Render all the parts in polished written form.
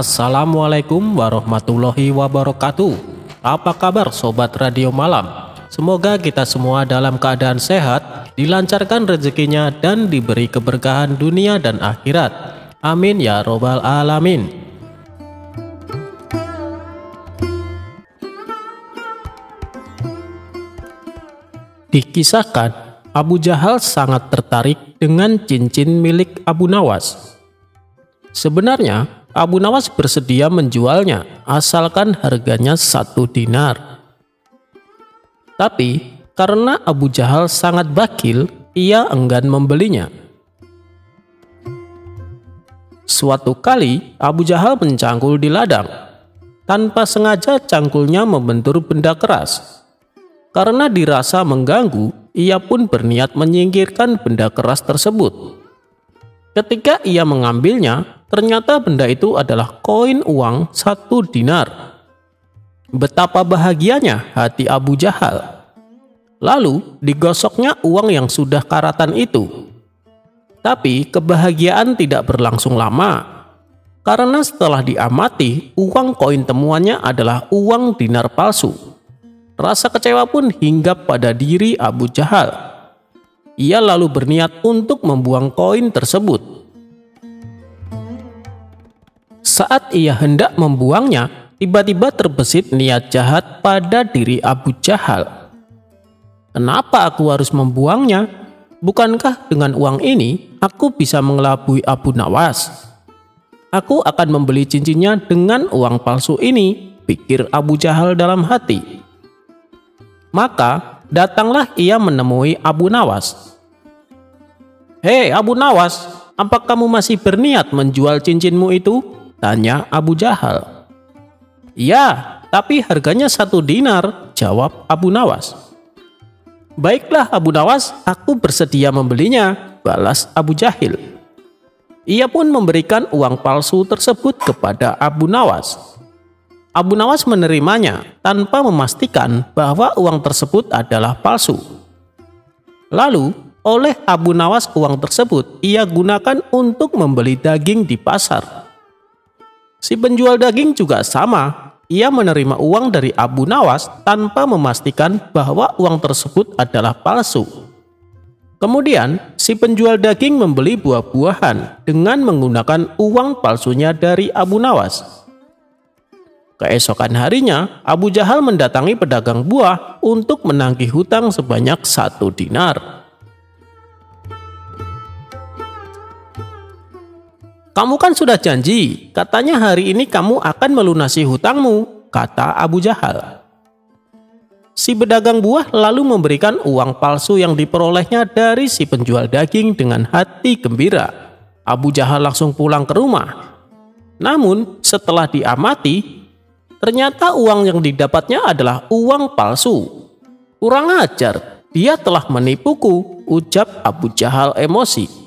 Assalamualaikum warahmatullahi wabarakatuh. Apa kabar sobat radio malam? Semoga kita semua dalam keadaan sehat, dilancarkan rezekinya dan diberi keberkahan dunia dan akhirat. Amin ya robbal alamin. Dikisahkan, Abu Jahal sangat tertarik dengan cincin milik Abu Nawas. Sebenarnya, Abu Nawas bersedia menjualnya asalkan harganya 1 dinar. Tapi karena Abu Jahal sangat bakhil, ia enggan membelinya. Suatu kali Abu Jahal mencangkul di ladang. Tanpa sengaja cangkulnya membentur benda keras. Karena dirasa mengganggu, ia pun berniat menyingkirkan benda keras tersebut. Ketika ia mengambilnya, ternyata benda itu adalah koin uang 1 dinar. Betapa bahagianya hati Abu Jahal. Lalu digosoknya uang yang sudah karatan itu. Tapi kebahagiaan tidak berlangsung lama. Karena setelah diamati, uang koin temuannya adalah uang dinar palsu. Rasa kecewa pun hinggap pada diri Abu Jahal. Ia lalu berniat untuk membuang koin tersebut. Saat ia hendak membuangnya, tiba-tiba terbesit niat jahat pada diri Abu Jahal. Kenapa aku harus membuangnya? Bukankah dengan uang ini aku bisa mengelabui Abu Nawas? Aku akan membeli cincinnya dengan uang palsu ini, pikir Abu Jahal dalam hati. Maka datanglah ia menemui Abu Nawas. "Hei Abu Nawas, apa kamu masih berniat menjual cincinmu itu?" tanya Abu Jahal. "Ya, tapi harganya 1 dinar, jawab Abu Nawas. "Baiklah Abu Nawas, aku bersedia membelinya," balas Abu Jahil. Ia pun memberikan uang palsu tersebut kepada Abu Nawas. Abu Nawas menerimanya tanpa memastikan bahwa uang tersebut adalah palsu. Lalu, oleh Abu Nawas uang tersebut ia gunakan untuk membeli daging di pasar. Si penjual daging juga sama. Ia menerima uang dari Abu Nawas tanpa memastikan bahwa uang tersebut adalah palsu. Kemudian, si penjual daging membeli buah-buahan dengan menggunakan uang palsunya dari Abu Nawas. Keesokan harinya, Abu Jahal mendatangi pedagang buah untuk menagih hutang sebanyak 1 dinar. "Kamu kan sudah janji, katanya hari ini kamu akan melunasi hutangmu," kata Abu Jahal. Si pedagang buah lalu memberikan uang palsu yang diperolehnya dari si penjual daging dengan hati gembira. Abu Jahal langsung pulang ke rumah. Namun setelah diamati, ternyata uang yang didapatnya adalah uang palsu. "Kurang ajar, dia telah menipuku," ucap Abu Jahal emosi.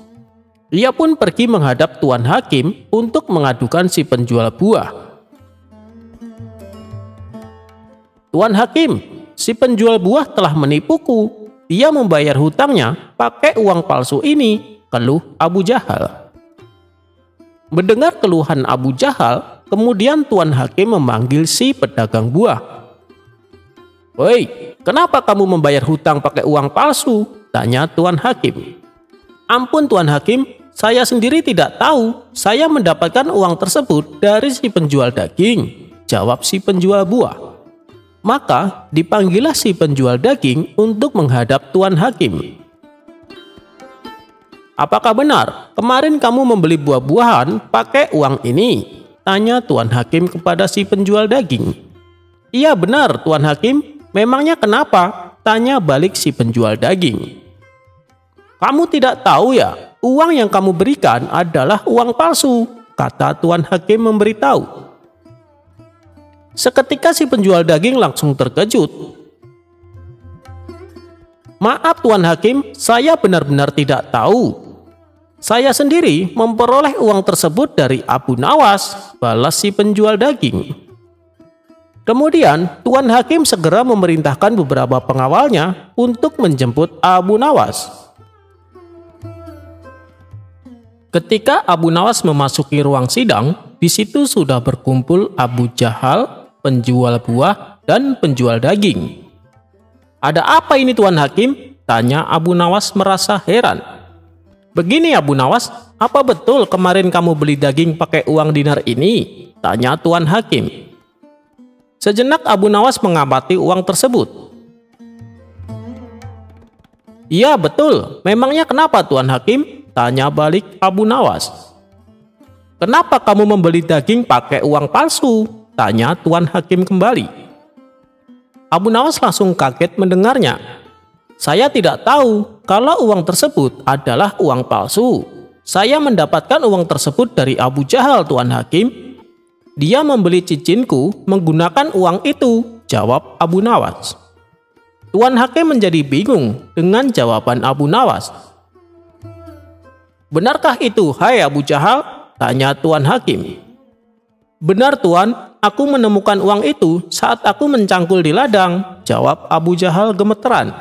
Ia pun pergi menghadap Tuan Hakim untuk mengadukan si penjual buah. "Tuan Hakim, si penjual buah telah menipuku. Dia membayar hutangnya pakai uang palsu ini," keluh Abu Jahal. Mendengar keluhan Abu Jahal, kemudian Tuan Hakim memanggil si pedagang buah. "Woi, kenapa kamu membayar hutang pakai uang palsu?" tanya Tuan Hakim. "Ampun Tuan Hakim, saya sendiri tidak tahu. Saya mendapatkan uang tersebut dari si penjual daging," jawab si penjual buah. Maka dipanggillah si penjual daging untuk menghadap Tuan Hakim. "Apakah benar kemarin kamu membeli buah-buahan pakai uang ini?" tanya Tuan Hakim kepada si penjual daging. "Iya benar Tuan Hakim, memangnya kenapa?" tanya balik si penjual daging. "Kamu tidak tahu ya, uang yang kamu berikan adalah uang palsu," kata Tuan Hakim memberitahu. Seketika si penjual daging langsung terkejut. "Maaf Tuan Hakim, saya benar-benar tidak tahu. Saya sendiri memperoleh uang tersebut dari Abu Nawas," balas si penjual daging. Kemudian Tuan Hakim segera memerintahkan beberapa pengawalnya untuk menjemput Abu Nawas. Ketika Abu Nawas memasuki ruang sidang, di situ sudah berkumpul Abu Jahal, penjual buah, dan penjual daging. "Ada apa ini Tuan Hakim?" tanya Abu Nawas merasa heran. "Begini Abu Nawas, apa betul kemarin kamu beli daging pakai uang dinar ini?" tanya Tuan Hakim. Sejenak Abu Nawas mengamati uang tersebut. "Iya betul, memangnya kenapa Tuan Hakim?" tanya balik Abu Nawas. "Kenapa kamu membeli daging pakai uang palsu?" tanya Tuan Hakim kembali. Abu Nawas langsung kaget mendengarnya. "Saya tidak tahu kalau uang tersebut adalah uang palsu. Saya mendapatkan uang tersebut dari Abu Jahal Tuan Hakim. Dia membeli cincinku menggunakan uang itu," jawab Abu Nawas. Tuan Hakim menjadi bingung dengan jawaban Abu Nawas. "Benarkah itu, hai Abu Jahal?" tanya Tuan Hakim. "Benar Tuan, aku menemukan uang itu saat aku mencangkul di ladang," jawab Abu Jahal gemeteran.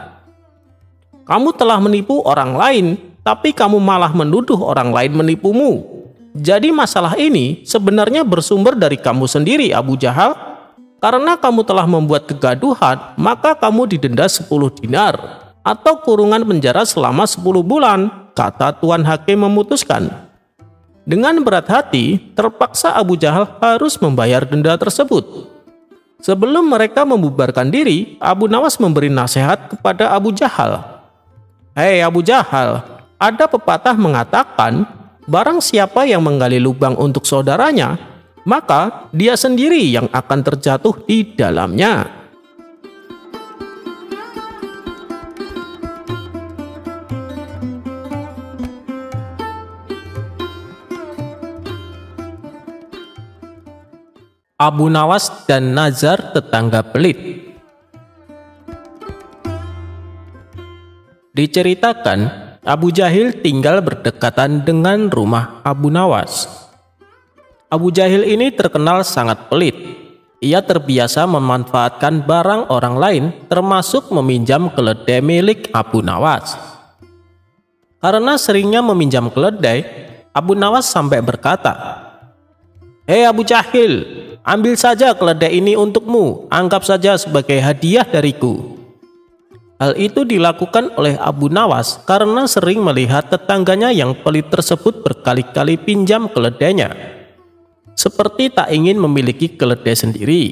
"Kamu telah menipu orang lain, tapi kamu malah menuduh orang lain menipumu. Jadi masalah ini sebenarnya bersumber dari kamu sendiri Abu Jahal. Karena kamu telah membuat kegaduhan, maka kamu didenda 10 dinar atau kurungan penjara selama 10 bulan, kata Tuan Hakim memutuskan. Dengan berat hati, terpaksa Abu Jahal harus membayar denda tersebut. Sebelum mereka membubarkan diri, Abu Nawas memberi nasihat kepada Abu Jahal. "Hei Abu Jahal, ada pepatah mengatakan, barang siapa yang menggali lubang untuk saudaranya, maka dia sendiri yang akan terjatuh di dalamnya." Abu Nawas dan Nazar tetangga pelit. Diceritakan, Abu Jahil tinggal berdekatan dengan rumah Abu Nawas. Abu Jahil ini terkenal sangat pelit. Ia terbiasa memanfaatkan barang orang lain, termasuk meminjam keledai milik Abu Nawas. Karena seringnya meminjam keledai, Abu Nawas sampai berkata, "Hei Abu Jahil, ambil saja keledai ini untukmu, anggap saja sebagai hadiah dariku." Hal itu dilakukan oleh Abu Nawas karena sering melihat tetangganya yang pelit tersebut berkali-kali pinjam keledainya, seperti tak ingin memiliki keledai sendiri.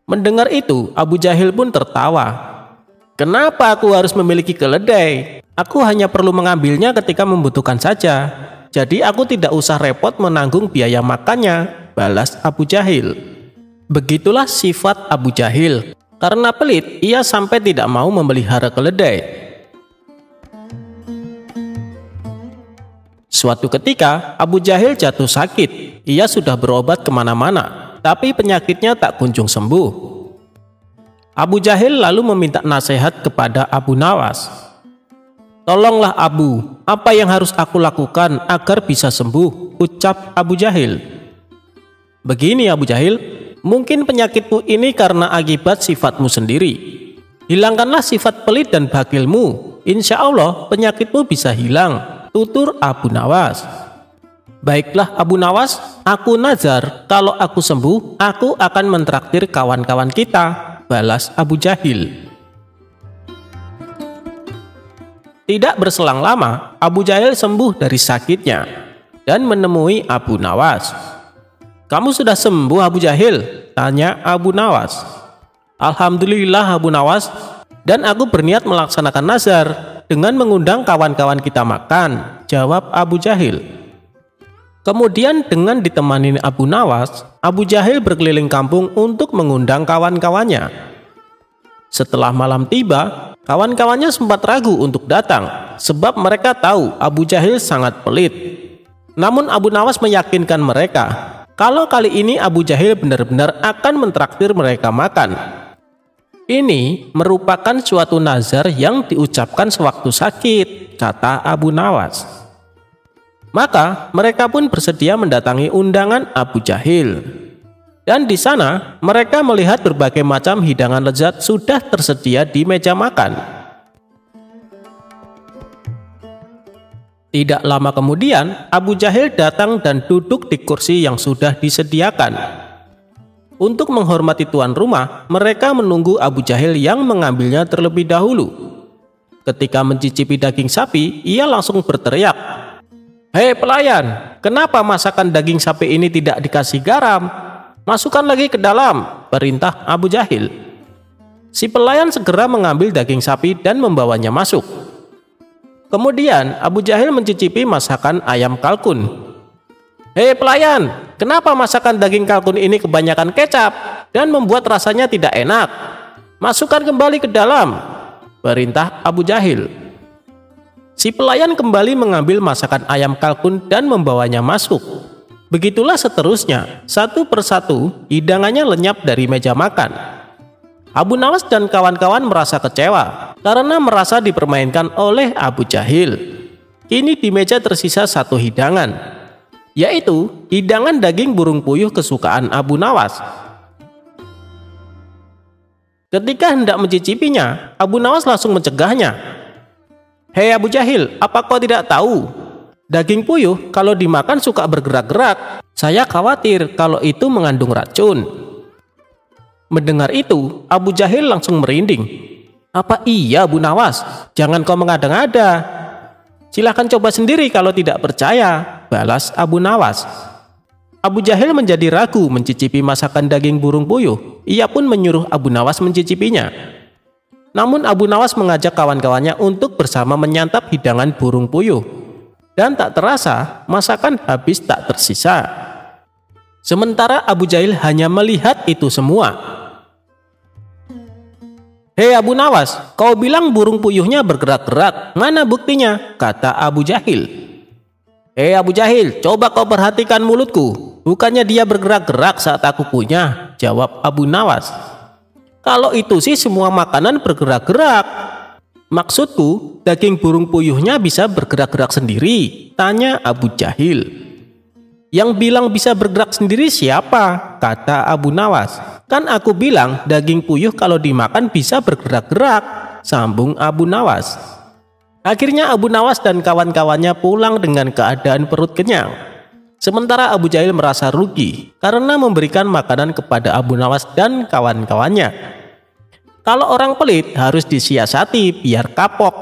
Mendengar itu, Abu Jahil pun tertawa. "Kenapa aku harus memiliki keledai? Aku hanya perlu mengambilnya ketika membutuhkan saja. Jadi aku tidak usah repot menanggung biaya makannya," balas Abu Jahil. Begitulah sifat Abu Jahil. Karena pelit, ia sampai tidak mau memelihara keledai. Suatu ketika, Abu Jahil jatuh sakit. Ia sudah berobat kemana-mana, tapi penyakitnya tak kunjung sembuh. Abu Jahil lalu meminta nasihat kepada Abu Nawas. "Tolonglah Abu, apa yang harus aku lakukan agar bisa sembuh?" ucap Abu Jahil. "Begini Abu Jahil, mungkin penyakitmu ini karena akibat sifatmu sendiri. Hilangkanlah sifat pelit dan bakhilmu. Insya Allah penyakitmu bisa hilang," tutur Abu Nawas. "Baiklah Abu Nawas, aku nazar kalau aku sembuh, aku akan mentraktir kawan-kawan kita," balas Abu Jahil. Tidak berselang lama, Abu Jahil sembuh dari sakitnya dan menemui Abu Nawas. "Kamu sudah sembuh Abu Jahil?" tanya Abu Nawas. "Alhamdulillah Abu Nawas, dan aku berniat melaksanakan nazar dengan mengundang kawan-kawan kita makan," jawab Abu Jahil. Kemudian dengan ditemani Abu Nawas, Abu Jahil berkeliling kampung untuk mengundang kawan-kawannya. Setelah malam tiba, kawan-kawannya sempat ragu untuk datang, sebab mereka tahu Abu Jahil sangat pelit. Namun Abu Nawas meyakinkan mereka kalau kali ini Abu Jahil benar-benar akan mentraktir mereka makan. Ini merupakan suatu nazar yang diucapkan sewaktu sakit, kata Abu Nawas. Maka mereka pun bersedia mendatangi undangan Abu Jahil. Dan di sana mereka melihat berbagai macam hidangan lezat sudah tersedia di meja makan. Tidak lama kemudian, Abu Jahil datang dan duduk di kursi yang sudah disediakan. Untuk menghormati tuan rumah, mereka menunggu Abu Jahil yang mengambilnya terlebih dahulu. Ketika mencicipi daging sapi, ia langsung berteriak, "Hei pelayan, kenapa masakan daging sapi ini tidak dikasih garam? Masukkan lagi ke dalam," perintah Abu Jahil. Si pelayan segera mengambil daging sapi dan membawanya masuk. Kemudian Abu Jahil mencicipi masakan ayam kalkun. "Hei pelayan, kenapa masakan daging kalkun ini kebanyakan kecap dan membuat rasanya tidak enak? Masukkan kembali ke dalam," perintah Abu Jahil. Si pelayan kembali mengambil masakan ayam kalkun dan membawanya masuk. Begitulah seterusnya, satu persatu hidangannya lenyap dari meja makan. Abu Nawas dan kawan-kawan merasa kecewa karena merasa dipermainkan oleh Abu Jahil. Kini di meja tersisa satu hidangan, yaitu hidangan daging burung puyuh kesukaan Abu Nawas. Ketika hendak mencicipinya, Abu Nawas langsung mencegahnya. "Hei Abu Jahil, apa kau tidak tahu? Daging puyuh kalau dimakan suka bergerak-gerak. Saya khawatir kalau itu mengandung racun." Mendengar itu, Abu Jahil langsung merinding. "Apa iya Abu Nawas? Jangan kau mengada-ngada. Silahkan coba sendiri kalau tidak percaya," balas Abu Nawas. Abu Jahil menjadi ragu mencicipi masakan daging burung puyuh. Ia pun menyuruh Abu Nawas mencicipinya. Namun Abu Nawas mengajak kawan-kawannya untuk bersama menyantap hidangan burung puyuh. Dan tak terasa, masakan habis tak tersisa. Sementara Abu Jahil hanya melihat itu semua. "Hei Abu Nawas, kau bilang burung puyuhnya bergerak-gerak. Mana buktinya?" kata Abu Jahil. "Hei Abu Jahil, coba kau perhatikan mulutku. Bukannya dia bergerak-gerak saat aku punya," jawab Abu Nawas. "Kalau itu sih semua makanan bergerak-gerak. Maksudku, daging burung puyuhnya bisa bergerak-gerak sendiri," tanya Abu Jahil. "Yang bilang bisa bergerak sendiri siapa?" kata Abu Nawas. "Kan aku bilang daging puyuh kalau dimakan bisa bergerak-gerak," sambung Abu Nawas. Akhirnya Abu Nawas dan kawan-kawannya pulang dengan keadaan perut kenyang. Sementara Abu Jahil merasa rugi karena memberikan makanan kepada Abu Nawas dan kawan-kawannya. "Kalau orang pelit harus disiasati biar kapok,"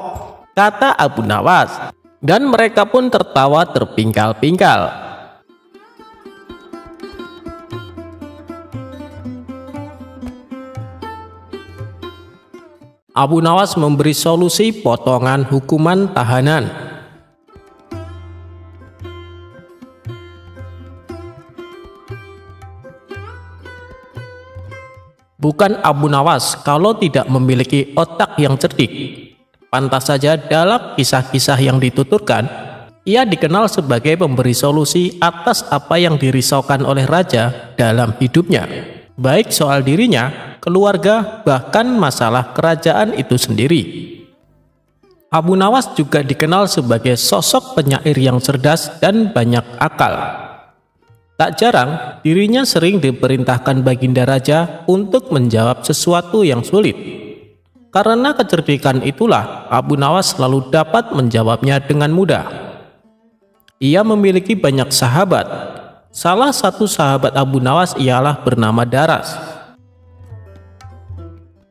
kata Abu Nawas. Dan mereka pun tertawa terpingkal-pingkal. Abu Nawas memberi solusi potongan hukuman tahanan. Bukan Abu Nawas kalau tidak memiliki otak yang cerdik. Pantas saja dalam kisah-kisah yang dituturkan, ia dikenal sebagai pemberi solusi atas apa yang dirisaukan oleh raja dalam hidupnya, baik soal dirinya, keluarga, bahkan masalah kerajaan itu sendiri. Abu Nawas juga dikenal sebagai sosok penyair yang cerdas dan banyak akal. Tak jarang, dirinya sering diperintahkan baginda raja untuk menjawab sesuatu yang sulit. Karena kecerdikan itulah, Abu Nawas selalu dapat menjawabnya dengan mudah. Ia memiliki banyak sahabat. Salah satu sahabat Abu Nawas ialah bernama Daras.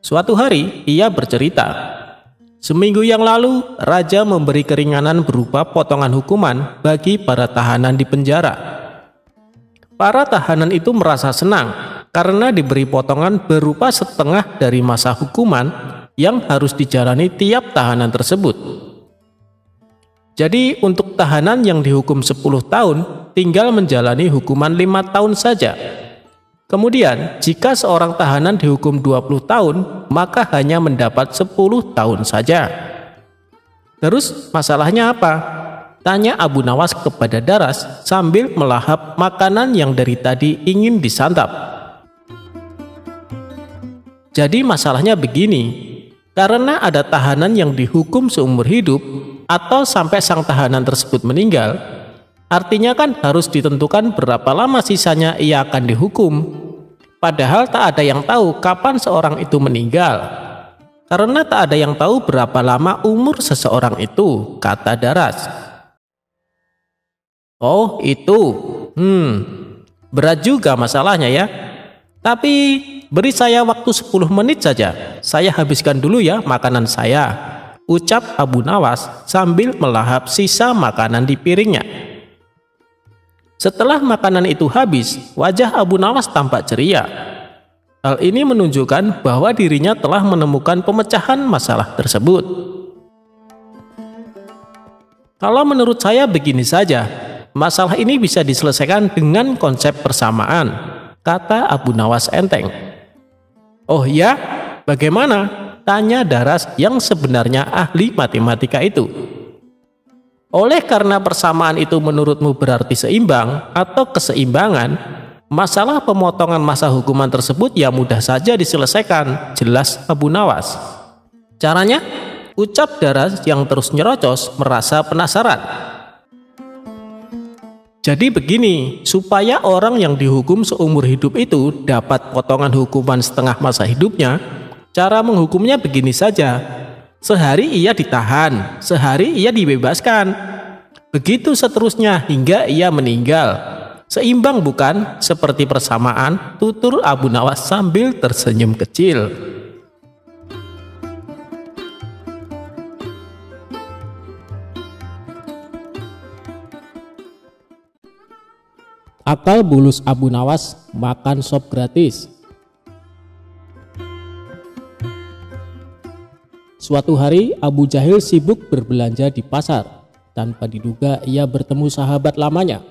Suatu hari, ia bercerita, seminggu yang lalu, raja memberi keringanan berupa potongan hukuman bagi para tahanan di penjara. Para tahanan itu merasa senang karena diberi potongan berupa setengah dari masa hukuman yang harus dijalani tiap tahanan tersebut. Jadi untuk tahanan yang dihukum 10 tahun, tinggal menjalani hukuman 5 tahun saja. Kemudian, jika seorang tahanan dihukum 20 tahun, maka hanya mendapat 10 tahun saja. Terus masalahnya apa? Tanya Abu Nawas kepada Daras sambil melahap makanan yang dari tadi ingin disantap. Jadi masalahnya begini, karena ada tahanan yang dihukum seumur hidup atau sampai sang tahanan tersebut meninggal, artinya kan harus ditentukan berapa lama sisanya ia akan dihukum. Padahal tak ada yang tahu kapan seorang itu meninggal. Karena tak ada yang tahu berapa lama umur seseorang itu, kata Daras. Oh itu, berat juga masalahnya ya. Tapi beri saya waktu 10 menit saja, saya habiskan dulu ya makanan saya, ucap Abu Nawas sambil melahap sisa makanan di piringnya. Setelah makanan itu habis, wajah Abu Nawas tampak ceria. Hal ini menunjukkan bahwa dirinya telah menemukan pemecahan masalah tersebut. Kalau menurut saya begini saja, masalah ini bisa diselesaikan dengan konsep persamaan, kata Abu Nawas enteng. Oh ya, bagaimana? Tanya Daras yang sebenarnya ahli matematika itu. Oleh karena persamaan itu menurutmu berarti seimbang atau keseimbangan, masalah pemotongan masa hukuman tersebut ya mudah saja diselesaikan, jelas Abu Nawas. Caranya? Ucap Daras yang terus nyerocos merasa penasaran. Jadi begini, supaya orang yang dihukum seumur hidup itu dapat potongan hukuman setengah masa hidupnya, cara menghukumnya begini saja. Sehari ia ditahan, sehari ia dibebaskan. Begitu seterusnya hingga ia meninggal. Seimbang bukan? Seperti persamaan, tutur Abu Nawas sambil tersenyum kecil. Akal bulus Abu Nawas makan sop gratis. Suatu hari Abu Jahil sibuk berbelanja di pasar. Tanpa diduga ia bertemu sahabat lamanya.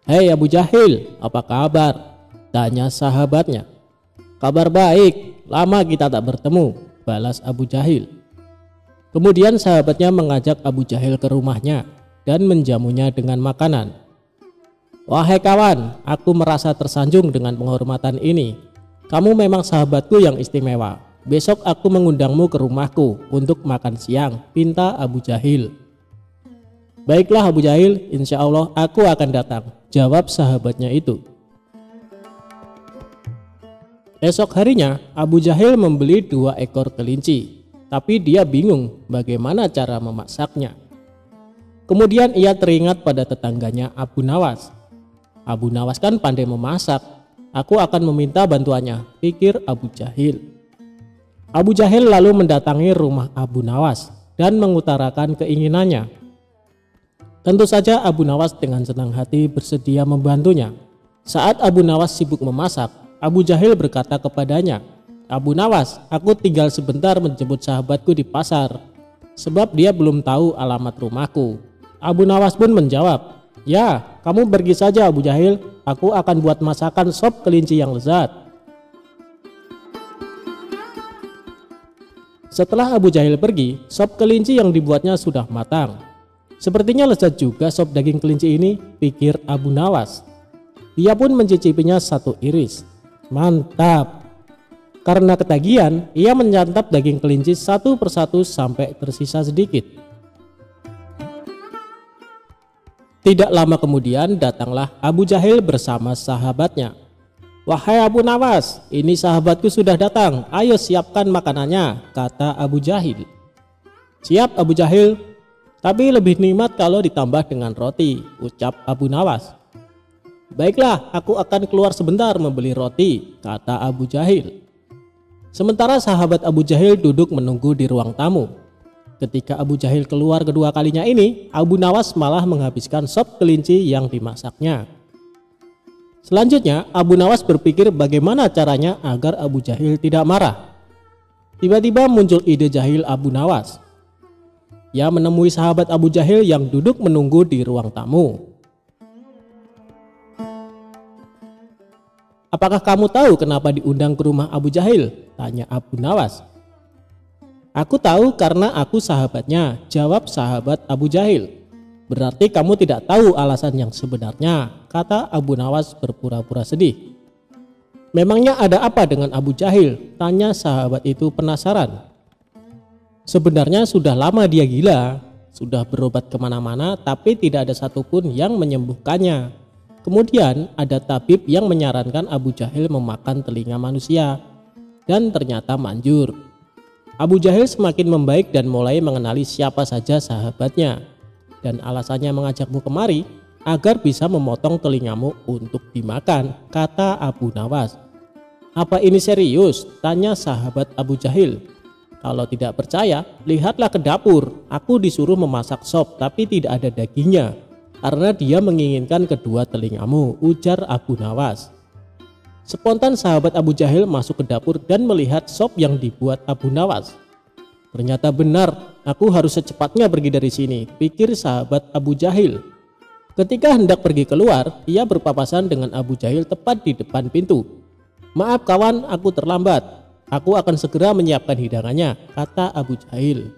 "Hei Abu Jahil, apa kabar?" tanya sahabatnya. "Kabar baik, lama kita tak bertemu," balas Abu Jahil. Kemudian sahabatnya mengajak Abu Jahil ke rumahnya dan menjamunya dengan makanan. "Wahai kawan, aku merasa tersanjung dengan penghormatan ini. Kamu memang sahabatku yang istimewa. Besok aku mengundangmu ke rumahku untuk makan siang," pinta Abu Jahil. "Baiklah Abu Jahil, insya Allah aku akan datang," jawab sahabatnya itu. Esok harinya Abu Jahil membeli 2 ekor kelinci, tapi dia bingung bagaimana cara memasaknya. Kemudian ia teringat pada tetangganya Abu Nawas. "Abu Nawas kan pandai memasak, aku akan meminta bantuannya," pikir Abu Jahil. Abu Jahil lalu mendatangi rumah Abu Nawas dan mengutarakan keinginannya. Tentu saja Abu Nawas dengan senang hati bersedia membantunya. Saat Abu Nawas sibuk memasak, Abu Jahil berkata kepadanya, "Abu Nawas, aku tinggal sebentar menjemput sahabatku di pasar, sebab dia belum tahu alamat rumahku." Abu Nawas pun menjawab, "Ya, kamu pergi saja Abu Jahil, aku akan buat masakan sop kelinci yang lezat." Setelah Abu Jahil pergi, sop kelinci yang dibuatnya sudah matang. Sepertinya lezat juga sop daging kelinci ini, pikir Abu Nawas. Dia pun mencicipinya satu iris. Mantap! Karena ketagihan, ia menyantap daging kelinci satu persatu sampai tersisa sedikit. Tidak lama kemudian datanglah Abu Jahil bersama sahabatnya. "Wahai Abu Nawas, ini sahabatku sudah datang, ayo siapkan makanannya," kata Abu Jahil. "Siap Abu Jahil, tapi lebih nikmat kalau ditambah dengan roti," ucap Abu Nawas. "Baiklah, aku akan keluar sebentar membeli roti," kata Abu Jahil. Sementara sahabat Abu Jahil duduk menunggu di ruang tamu. Ketika Abu Jahil keluar kedua kalinya ini, Abu Nawas malah menghabiskan sop kelinci yang dimasaknya. Selanjutnya, Abu Nawas berpikir bagaimana caranya agar Abu Jahil tidak marah. Tiba-tiba muncul ide jahil Abu Nawas. Ia menemui sahabat Abu Jahil yang duduk menunggu di ruang tamu. "Apakah kamu tahu kenapa diundang ke rumah Abu Jahil?" tanya Abu Nawas. "Aku tahu karena aku sahabatnya," jawab sahabat Abu Jahil. "Berarti kamu tidak tahu alasan yang sebenarnya," kata Abu Nawas berpura-pura sedih. "Memangnya ada apa dengan Abu Jahil?" tanya sahabat itu penasaran. "Sebenarnya sudah lama dia gila, sudah berobat kemana-mana tapi tidak ada satupun yang menyembuhkannya. Kemudian ada tabib yang menyarankan Abu Jahil memakan telinga manusia dan ternyata manjur. Abu Jahil semakin membaik dan mulai mengenali siapa saja sahabatnya. dan alasannya mengajakmu kemari agar bisa memotong telingamu untuk dimakan, kata Abu Nawas. Apa ini serius? Tanya sahabat Abu Jahil. Kalau tidak percaya, lihatlah ke dapur. Aku disuruh memasak sop tapi tidak ada dagingnya, karena dia menginginkan kedua telingamu, ujar Abu Nawas. Spontan sahabat Abu Jahil masuk ke dapur dan melihat sop yang dibuat Abu Nawas. Ternyata benar, aku harus secepatnya pergi dari sini, pikir sahabat Abu Jahil. Ketika hendak pergi keluar, ia berpapasan dengan Abu Jahil tepat di depan pintu. Maaf kawan, aku terlambat. Aku akan segera menyiapkan hidangannya, kata Abu Jahil.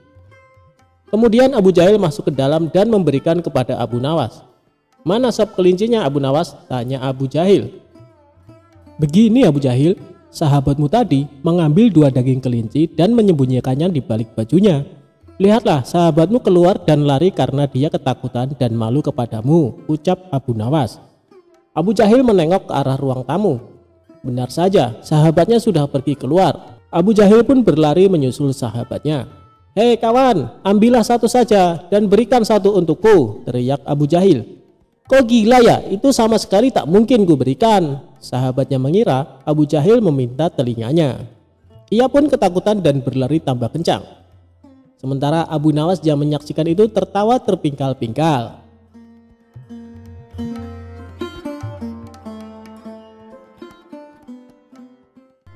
Kemudian Abu Jahil masuk ke dalam dan memberikan kepada Abu Nawas. Mana sop kelincinya Abu Nawas? Tanya Abu Jahil. Begini Abu Jahil, sahabatmu tadi mengambil 2 daging kelinci dan menyembunyikannya di balik bajunya. Lihatlah, sahabatmu keluar dan lari karena dia ketakutan dan malu kepadamu, ucap Abu Nawas. Abu Jahil menengok ke arah ruang tamu. Benar saja, sahabatnya sudah pergi keluar. Abu Jahil pun berlari menyusul sahabatnya. Hei kawan, ambillah satu saja dan berikan satu untukku, teriak Abu Jahil. Kok gila ya, itu sama sekali tak mungkin ku berikan. Sahabatnya mengira Abu Jahil meminta telinganya. Ia pun ketakutan dan berlari tambah kencang. Sementara Abu Nawas yang menyaksikan itu tertawa terpingkal-pingkal.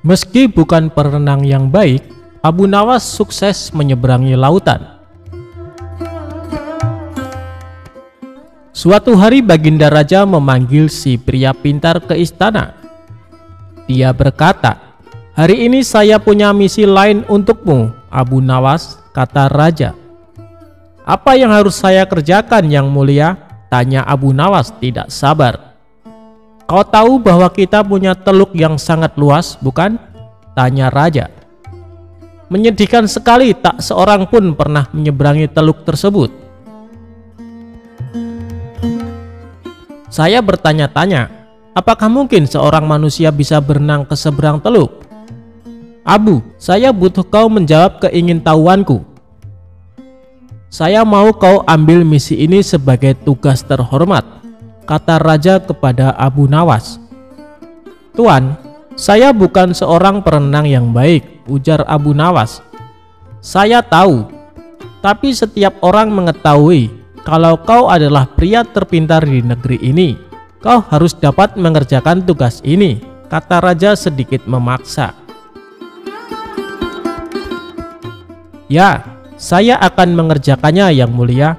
Meski bukan perenang yang baik, Abu Nawas sukses menyeberangi lautan. Suatu hari Baginda Raja memanggil si pria pintar ke istana. Dia berkata, "Hari ini saya punya misi lain untukmu, Abu Nawas," kata raja. "Apa yang harus saya kerjakan yang mulia?" tanya Abu Nawas tidak sabar. "Kau tahu bahwa kita punya teluk yang sangat luas, bukan?" tanya raja. "Menyedihkan sekali, tak seorang pun pernah menyeberangi teluk tersebut." Saya bertanya-tanya, apakah mungkin seorang manusia bisa berenang ke seberang teluk? Abu, saya butuh kau menjawab keingintahuanku. Saya mau kau ambil misi ini sebagai tugas terhormat, kata raja kepada Abu Nawas. Tuan, saya bukan seorang perenang yang baik, ujar Abu Nawas. Saya tahu, tapi setiap orang mengetahui kalau kau adalah pria terpintar di negeri ini. Kau harus dapat mengerjakan tugas ini, kata raja sedikit memaksa. Ya, saya akan mengerjakannya yang mulia.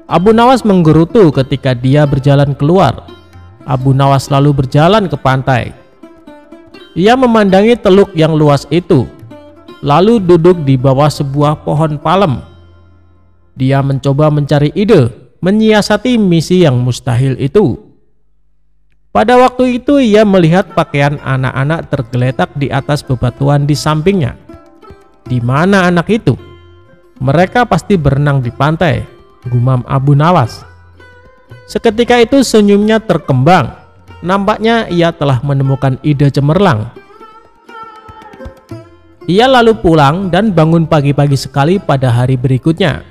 Abu Nawas menggerutu ketika dia berjalan keluar. Abu Nawas lalu berjalan ke pantai. Ia memandangi teluk yang luas itu, lalu duduk di bawah sebuah pohon palem. Dia mencoba mencari ide, menyiasati misi yang mustahil itu. Pada waktu itu ia melihat pakaian anak-anak tergeletak di atas bebatuan di sampingnya. Di mana anak itu? Mereka pasti berenang di pantai, gumam Abu Nawas. Seketika itu senyumnya terkembang. Nampaknya ia telah menemukan ide cemerlang. Ia lalu pulang dan bangun pagi-pagi sekali pada hari berikutnya.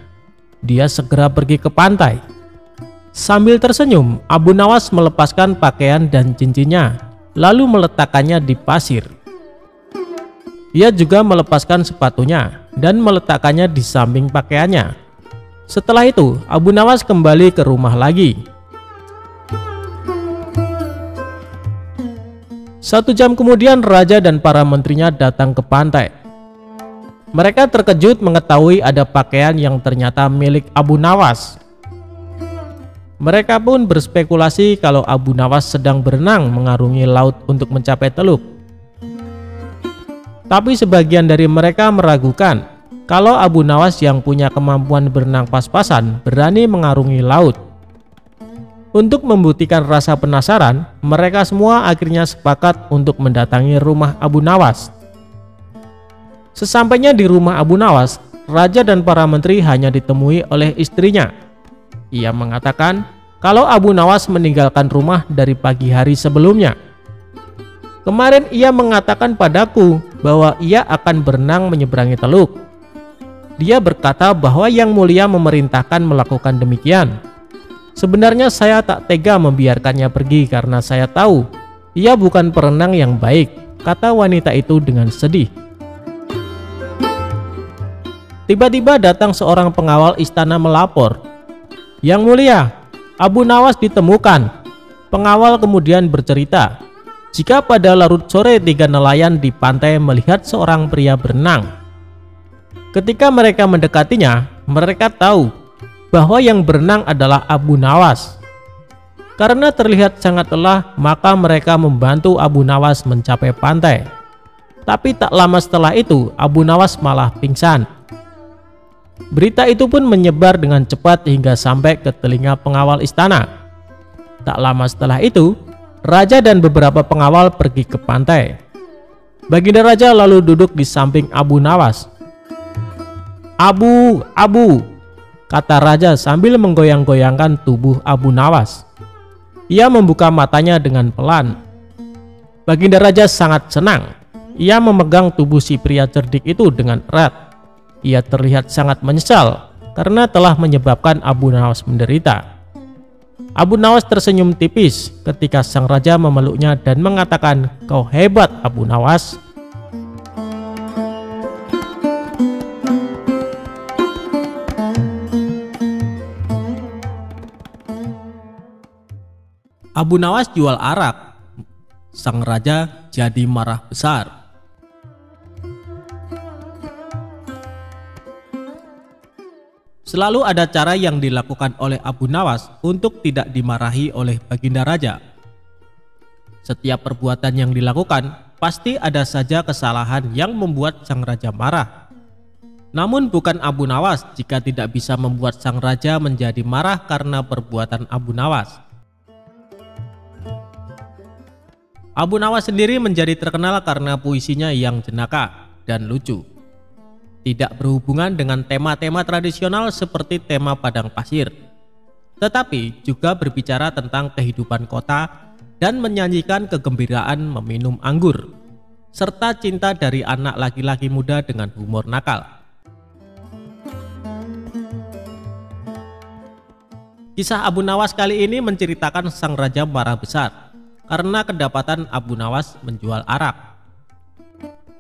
Dia segera pergi ke pantai. Sambil tersenyum, Abu Nawas melepaskan pakaian dan cincinnya, lalu meletakkannya di pasir. Ia juga melepaskan sepatunya dan meletakkannya di samping pakaiannya. Setelah itu, Abu Nawas kembali ke rumah lagi. 1 jam kemudian raja dan para menterinya datang ke pantai. Mereka terkejut mengetahui ada pakaian yang ternyata milik Abu Nawas. Mereka pun berspekulasi kalau Abu Nawas sedang berenang mengarungi laut untuk mencapai teluk. Tapi sebagian dari mereka meragukan kalau Abu Nawas yang punya kemampuan berenang pas-pasan berani mengarungi laut. Untuk membuktikan rasa penasaran, mereka semua akhirnya sepakat untuk mendatangi rumah Abu Nawas. Sesampainya di rumah Abu Nawas, raja dan para menteri hanya ditemui oleh istrinya. Ia mengatakan kalau Abu Nawas meninggalkan rumah dari pagi hari sebelumnya. Kemarin ia mengatakan padaku bahwa ia akan berenang menyeberangi teluk. Dia berkata bahwa Yang Mulia memerintahkan melakukan demikian. Sebenarnya saya tak tega membiarkannya pergi karena saya tahu ia bukan perenang yang baik, kata wanita itu dengan sedih. Tiba-tiba datang seorang pengawal istana melapor, "Yang Mulia, Abu Nawas ditemukan." Pengawal kemudian bercerita, jika pada larut sore 3 nelayan di pantai melihat seorang pria berenang. Ketika mereka mendekatinya, mereka tahu bahwa yang berenang adalah Abu Nawas. Karena terlihat sangat lelah, maka mereka membantu Abu Nawas mencapai pantai. Tapi tak lama setelah itu, Abu Nawas malah pingsan. Berita itu pun menyebar dengan cepat hingga sampai ke telinga pengawal istana. Tak lama setelah itu, raja dan beberapa pengawal pergi ke pantai. Baginda raja lalu duduk di samping Abu Nawas. "Abu, Abu," kata raja sambil menggoyang-goyangkan tubuh Abu Nawas. Ia membuka matanya dengan pelan. Baginda raja sangat senang. Ia memegang tubuh si pria cerdik itu dengan erat. Ia terlihat sangat menyesal karena telah menyebabkan Abu Nawas menderita. Abu Nawas tersenyum tipis ketika sang raja memeluknya dan mengatakan, "Kau hebat, Abu Nawas." Abu Nawas jual arak. Sang raja jadi marah besar. Selalu ada cara yang dilakukan oleh Abu Nawas untuk tidak dimarahi oleh baginda raja. Setiap perbuatan yang dilakukan pasti ada saja kesalahan yang membuat sang raja marah. Namun bukan Abu Nawas jika tidak bisa membuat sang raja menjadi marah karena perbuatan Abu Nawas. Abu Nawas sendiri menjadi terkenal karena puisinya yang jenaka dan lucu. Tidak berhubungan dengan tema-tema tradisional seperti tema padang pasir, tetapi juga berbicara tentang kehidupan kota dan menyanyikan kegembiraan meminum anggur, serta cinta dari anak laki-laki muda dengan humor nakal. Kisah Abu Nawas kali ini menceritakan sang raja marah besar karena kedapatan Abu Nawas menjual arak.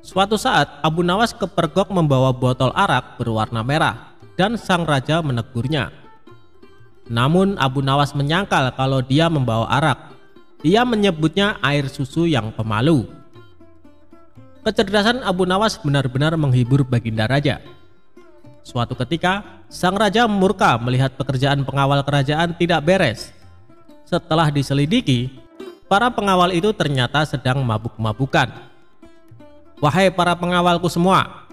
Suatu saat Abu Nawas kepergok membawa botol arak berwarna merah dan sang raja menegurnya. Namun Abu Nawas menyangkal kalau dia membawa arak. Dia menyebutnya air susu yang pemalu. Kecerdasan Abu Nawas benar-benar menghibur baginda raja. Suatu ketika sang raja murka melihat pekerjaan pengawal kerajaan tidak beres. Setelah diselidiki, para pengawal itu ternyata sedang mabuk-mabukan. "Wahai para pengawalku semua,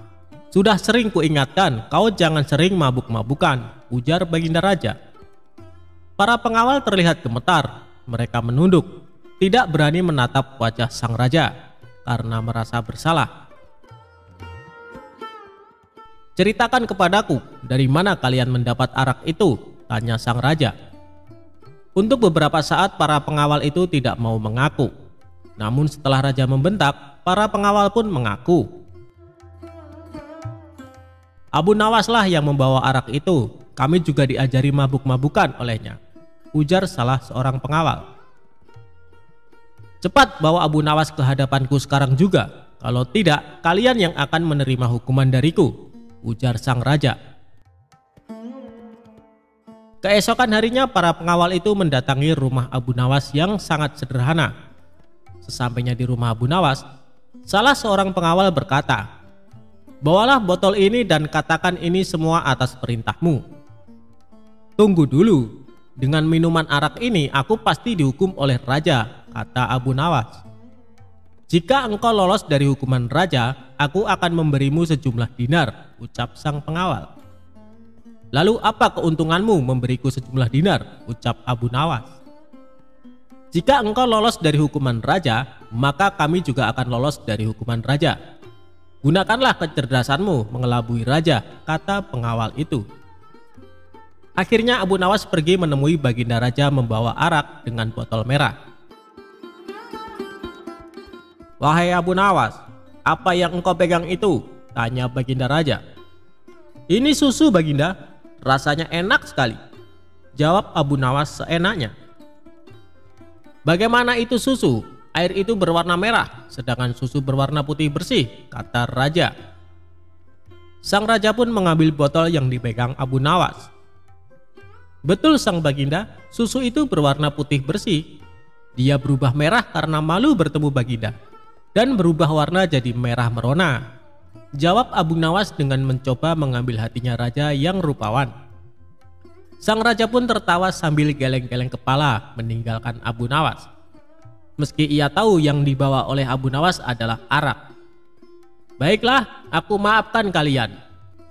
sudah sering kuingatkan kau jangan sering mabuk-mabukan," ujar baginda raja. Para pengawal terlihat gemetar. Mereka menunduk, tidak berani menatap wajah sang raja karena merasa bersalah. "Ceritakan kepadaku, dari mana kalian mendapat arak itu?" tanya sang raja. Untuk beberapa saat para pengawal itu tidak mau mengaku. Namun setelah raja membentak, para pengawal pun mengaku. "Abu Nawas lah yang membawa arak itu. Kami juga diajari mabuk-mabukan olehnya," ujar salah seorang pengawal. "Cepat bawa Abu Nawas ke hadapanku sekarang juga. Kalau tidak, kalian yang akan menerima hukuman dariku," ujar sang raja. Keesokan harinya para pengawal itu mendatangi rumah Abu Nawas yang sangat sederhana. Sesampainya di rumah Abu Nawas, salah seorang pengawal berkata, "Bawalah botol ini dan katakan ini semua atas perintahmu." "Tunggu dulu, dengan minuman arak ini aku pasti dihukum oleh raja," kata Abu Nawas. "Jika engkau lolos dari hukuman raja, aku akan memberimu sejumlah dinar," ucap sang pengawal. "Lalu apa keuntunganmu memberiku sejumlah dinar?" ucap Abu Nawas. "Jika engkau lolos dari hukuman raja, maka kami juga akan lolos dari hukuman raja. Gunakanlah kecerdasanmu mengelabui raja," kata pengawal itu. Akhirnya Abu Nawas pergi menemui baginda raja membawa arak dengan botol merah. "Wahai Abu Nawas, apa yang engkau pegang itu?" tanya baginda raja. "Ini susu, Baginda. Rasanya enak sekali," jawab Abu Nawas seenaknya. "Bagaimana itu susu? Air itu berwarna merah, sedangkan susu berwarna putih bersih," kata raja. Sang raja pun mengambil botol yang dipegang Abu Nawas. "Betul, Sang Baginda, susu itu berwarna putih bersih. Dia berubah merah karena malu bertemu Baginda, dan berubah warna jadi merah merona," jawab Abu Nawas dengan mencoba mengambil hatinya raja yang rupawan. Sang raja pun tertawa sambil geleng-geleng kepala meninggalkan Abu Nawas. Meski ia tahu yang dibawa oleh Abu Nawas adalah arak. "Baiklah, aku maafkan kalian.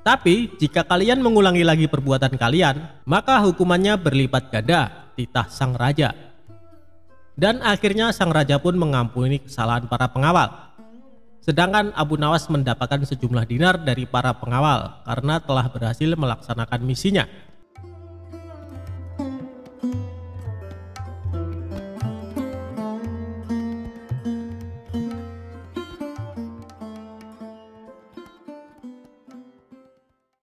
Tapi jika kalian mengulangi lagi perbuatan kalian, maka hukumannya berlipat ganda," titah sang raja. Dan akhirnya sang raja pun mengampuni kesalahan para pengawal. Sedangkan Abu Nawas mendapatkan sejumlah dinar dari para pengawal karena telah berhasil melaksanakan misinya.